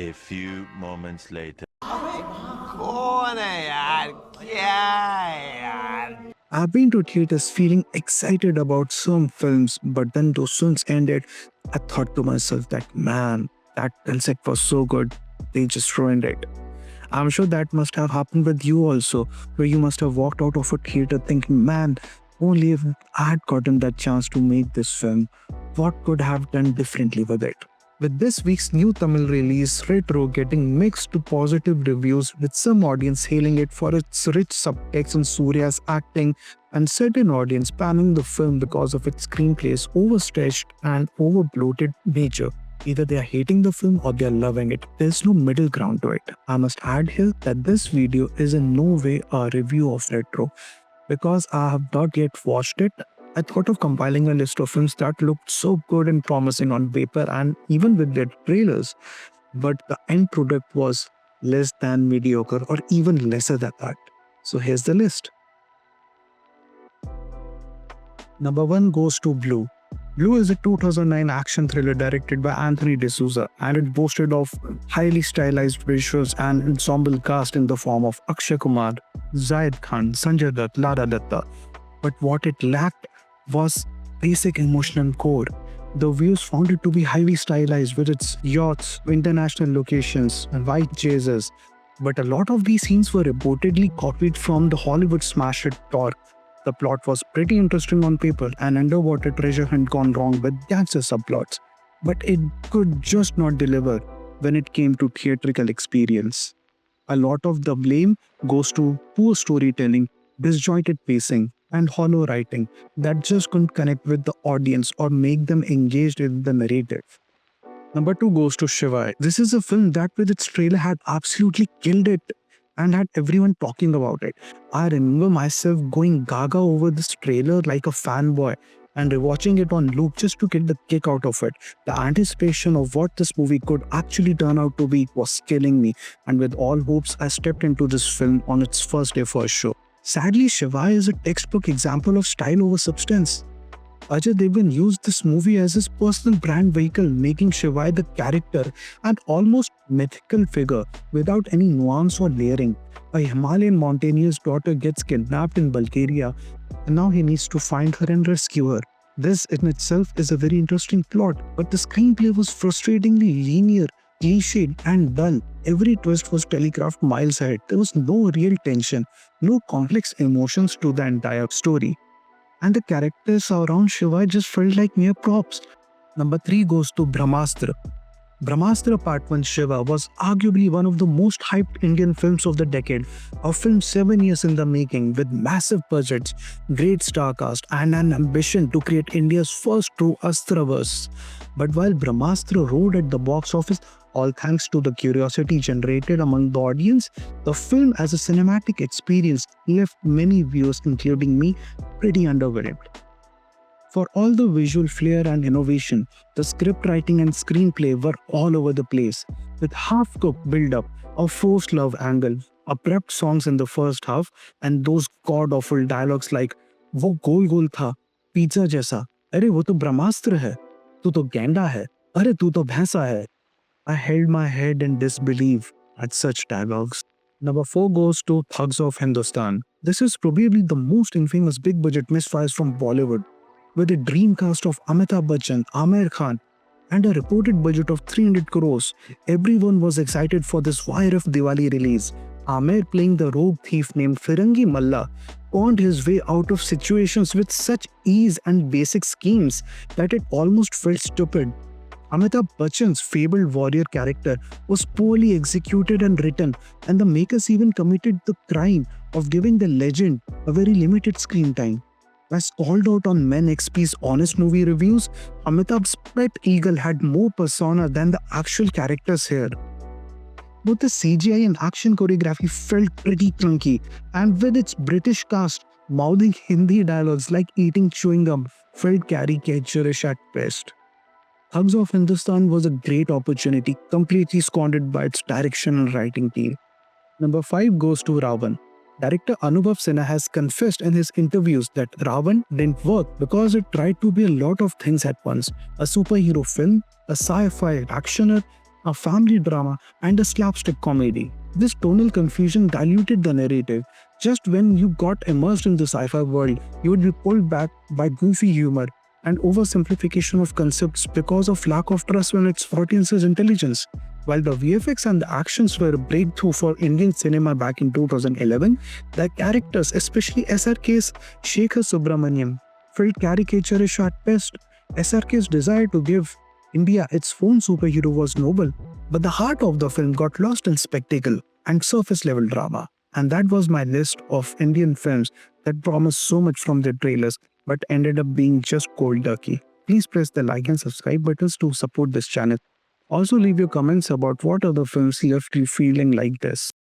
A few moments later. कौन है यार क्या है यार I've been to theaters feeling excited about some films, but then those films ended. I thought to myself that, man, that concept was so good, they just ruined it. I'm sure that must have happened with you also, where you must have walked out of a theater thinking, man, only if I had gotten that chance to make this film, what could I have done differently with it? With this week's new Tamil release, Retro, getting mixed to positive reviews, with some audience hailing it for its rich subtext and Surya's acting, and certain audience panning the film because of its screenplay's overstretched and over-bloated nature. Either they are hating the film or they are loving it. There's no middle ground to it. I must add here that this video is in no way a review of Retro. Because I have not yet watched it, I thought of compiling a list of films that looked so good and promising on paper and even with their trailers, but the end product was less than mediocre or even lesser than that. So here's the list. Number 1 goes to Blue. Blue is a 2009 action thriller directed by Anthony D'Souza, and it boasted of highly stylized visuals and ensemble cast in the form of Akshay Kumar, Zaid Khan, Sanjay Dutt, Lara Dutta. But what it lacked was basic emotional core. The views found it to be highly stylized with its yachts, international locations, and white chasers. But a lot of these scenes were reportedly copied from the Hollywood smash hit Thor. The plot was pretty interesting on paper, an underwater treasure hunt gone wrong with gangster subplots. But it could just not deliver when it came to theatrical experience. A lot of the blame goes to poor storytelling, disjointed pacing, and hollow writing that just couldn't connect with the audience or make them engaged in the narrative. Number 2 goes to Shivai. This is a film that with its trailer had absolutely killed it and had everyone talking about it. I remember myself going gaga over this trailer like a fanboy and rewatching it on loop just to get the kick out of it. The anticipation of what this movie could actually turn out to be was killing me, and with all hopes, I stepped into this film on its first day first show. Sadly, Shivai is a textbook example of style over substance. Ajay Devgan used this movie as his personal brand vehicle, making Shivai the character and almost mythical figure without any nuance or layering. A Himalayan mountaineer's daughter gets kidnapped in Bulgaria, and now he needs to find her and rescue her. This in itself is a very interesting plot, but the screenplay was frustratingly linear, cliched, and dull. Every twist was telegraphed miles ahead. There was no real tension, no complex emotions to the entire story. And the characters around Shiva just felt like mere props. Number 3 goes to Brahmastra. Brahmastra Part 1 Shiva was arguably one of the most hyped Indian films of the decade, a film 7 years in the making with massive budgets, great star cast, and an ambition to create India's first true Astraverse. But while Brahmastra roared at the box office, all thanks to the curiosity generated among the audience, the film as a cinematic experience left many viewers, including me, pretty underwhelmed. For all the visual flair and innovation, the script writing and screenplay were all over the place, with half-cooked build-up, a forced love angle, abrupt songs in the first half, and those god-awful dialogues like "वो गोल गोल था, pizza जैसा, अरे वो तो ब्रह्मास्त्र है, तू तो गेंडा है, अरे तू तो भैंसा है." I held my head in disbelief at such dialogues. Number 4 goes to Thugs of Hindustan. This is probably the most infamous big budget misfires from Bollywood. With a dream cast of Amitabh Bachchan, Aamir Khan, and a reported budget of 300 crores, everyone was excited for this wire of Diwali release. Aamir, playing the rogue thief named Firangi Malla, pawned his way out of situations with such ease and basic schemes that it almost felt stupid. Amitabh Bachchan's fabled warrior character was poorly executed and written, and the makers even committed the crime of giving the legend a very limited screen time. As called out on Men XP's honest movie reviews, Amitabh's pet eagle had more persona than the actual characters here. Both the CGI and action choreography felt pretty clunky, and with its British cast mouthing Hindi dialogues like eating chewing gum felt caricaturish at best. Thugs of Hindustan was a great opportunity, completely squandered by its direction and writing team. Number 5 goes to Ravan. Director Anubhav Sinha has confessed in his interviews that Ravan didn't work because it tried to be a lot of things at once. A superhero film, a sci-fi actioner, a family drama, and a slapstick comedy. This tonal confusion diluted the narrative. Just when you got immersed in the sci-fi world, you would be pulled back by goofy humor and oversimplification of concepts because of lack of trust in its audience's intelligence. While the VFX and the actions were a breakthrough for Indian cinema back in 2011, the characters, especially SRK's Shekhar Subramaniam, felt caricaturish at best. SRK's desire to give India its own superhero was noble, but the heart of the film got lost in spectacle and surface level drama. And that was my list of Indian films that promised so much from their trailers but ended up being just cold turkey. Please press the like and subscribe buttons to support this channel. Also leave your comments about what other films left you feeling like this.